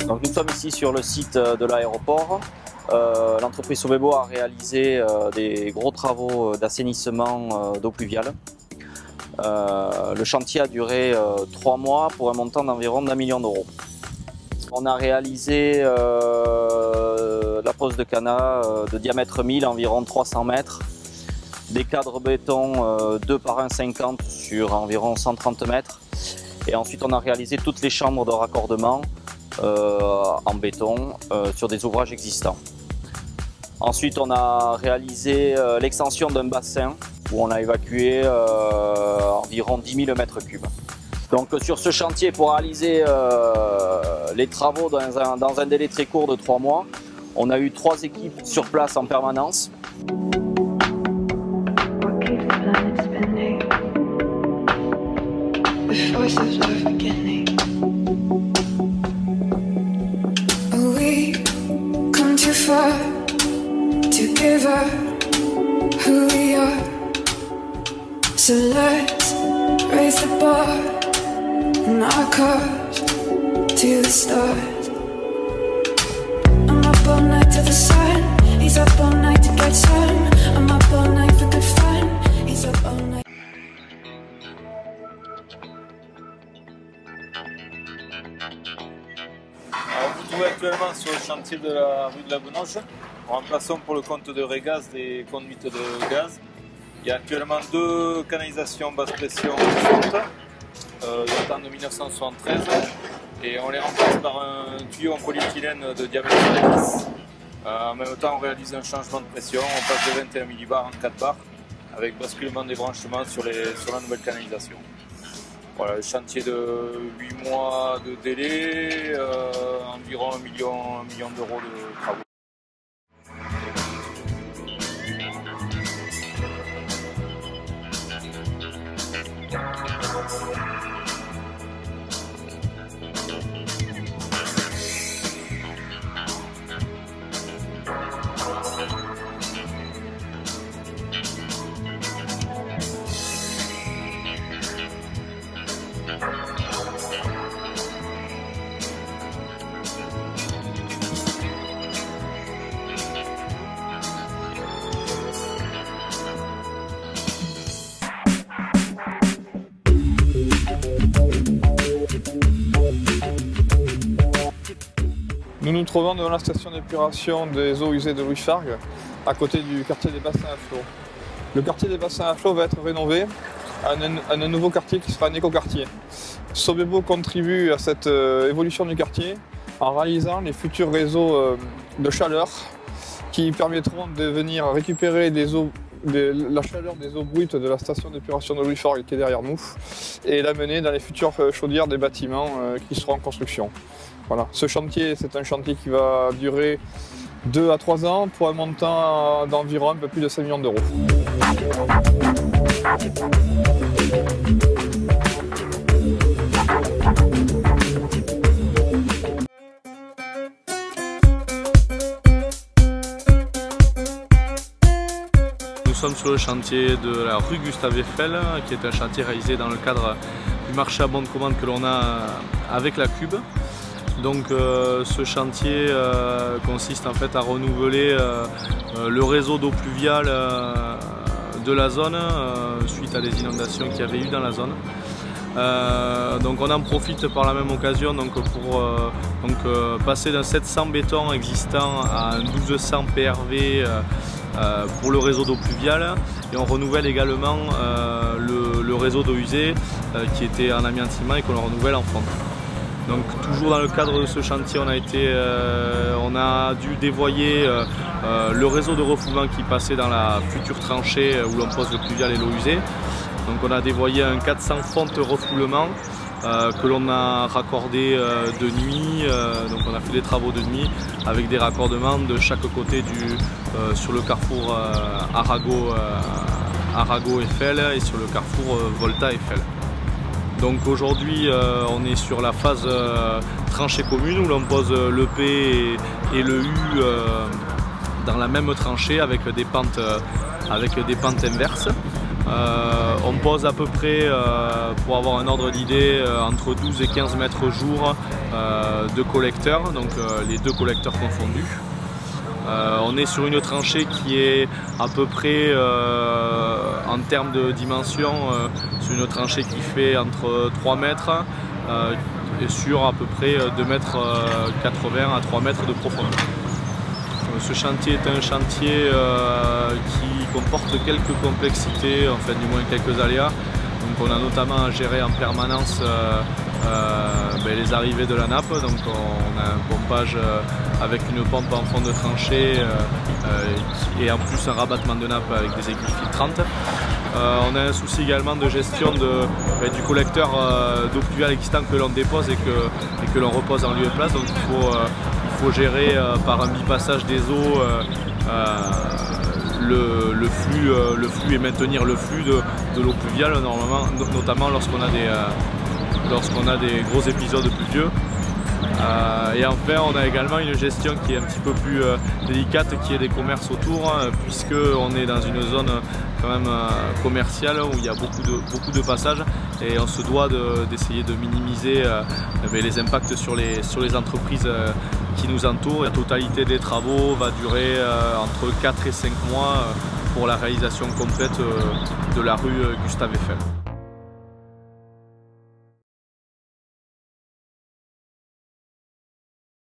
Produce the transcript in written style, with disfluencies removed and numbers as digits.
Donc nous sommes ici sur le site de l'aéroport. L'entreprise Sobebo a réalisé des gros travaux d'assainissement d'eau pluviale. Le chantier a duré 3 mois pour un montant d'environ d'1 million d'euros. On a réalisé la pose de canat de diamètre 1000, environ 300 mètres, des cadres béton 2 par 1,50 sur environ 130 mètres. Et ensuite on a réalisé toutes les chambres de raccordement en béton sur des ouvrages existants. Ensuite on a réalisé l'extension d'un bassin où on a évacué environ 10 000 mètres cubes. Donc sur ce chantier, pour réaliser les travaux dans un délai très court de 3 mois, on a eu 3 équipes sur place en permanence. So let's raise the bar and our cars to the stars. I'm up all night to the sun. He's up all night to get some. I'm up all night for good fun. He's up all night. Alors, vous trouvez actuellement sur le chantier de la rue de la Benoche. Remplaçons pour le compte de Régaz des conduites de gaz. Il y a actuellement 2 canalisations basse pression datant de 1973 et on les remplace par un tuyau en polyéthylène de diamètre 10. En même temps on réalise un changement de pression, on passe de 21 millibars en 4 bars avec basculement des branchements sur la nouvelle canalisation. Voilà, le chantier de 8 mois de délai, environ 1 million d'euros de travaux. Nous nous trouvons devant la station d'épuration des eaux usées de Louis Fargue, à côté du quartier des bassins à flot. Le quartier des bassins à flot va être rénové à un nouveau quartier qui sera un écoquartier. Sobebo contribue à cette évolution du quartier en réalisant les futurs réseaux de chaleur qui permettront de venir récupérer la chaleur des eaux brutes de la station d'épuration de Louis Fargue qui est derrière nous et l'amener dans les futures chaudières des bâtiments qui seront en construction. Voilà. Ce chantier, c'est un chantier qui va durer 2 à 3 ans pour un montant d'environ un peu plus de 5 millions d'euros. Nous sommes sur le chantier de la rue Gustave Eiffel, qui est un chantier réalisé dans le cadre du marché à bon de commande que l'on a avec la Cube. Donc ce chantier consiste en fait à renouveler le réseau d'eau pluviale de la zone suite à des inondations qu'il y avait eu dans la zone. Donc on en profite par la même occasion pour passer d'un 700 béton existant à un 1200 PRV pour le réseau d'eau pluviale, et on renouvelle également le réseau d'eau usée qui était en amiantement et qu'on renouvelle en fonte. Donc toujours dans le cadre de ce chantier, on a dû dévoyer le réseau de refoulement qui passait dans la future tranchée où l'on pose le pluvial et l'eau usée. Donc on a dévoyé un 400 fontes refoulement que l'on a raccordé de nuit. Donc on a fait des travaux de nuit avec des raccordements de chaque côté sur le carrefour Arago-Eiffel et sur le carrefour Volta-Eiffel. Donc aujourd'hui on est sur la phase tranchée commune où l'on pose le P et le U dans la même tranchée avec des pentes inverses. On pose à peu près, pour avoir un ordre d'idée, entre 12 et 15 mètres jour de collecteurs, donc les 2 collecteurs confondus. On est sur une tranchée qui est à peu près, en termes de dimension, sur une tranchée qui fait entre 3 mètres et sur à peu près 2,80 mètres à 3 mètres de profondeur. Ce chantier est un chantier qui comporte quelques complexités, enfin du moins quelques aléas. Donc on a notamment à gérer en permanence les arrivées de la nappe. Donc on a un pompage avec une pompe en fond de tranchée et en plus un rabattement de nappe avec des aiguilles filtrantes. On a un souci également de gestion du collecteur d'eau pluviale existant que l'on dépose et que l'on repose en lieu et place. Donc il faut gérer par un bipassage des eaux le flux et maintenir le flux de l'eau pluviale, notamment lorsqu'on a des gros épisodes pluvieux. Et enfin, on a également une gestion qui est un petit peu plus délicate, qui est des commerces autour, puisqu'on est dans une zone quand même commerciale où il y a beaucoup de passages et on se doit d'essayer de minimiser les impacts sur les entreprises qui nous entourent. La totalité des travaux va durer entre 4 et 5 mois pour la réalisation complète de la rue Gustave Eiffel.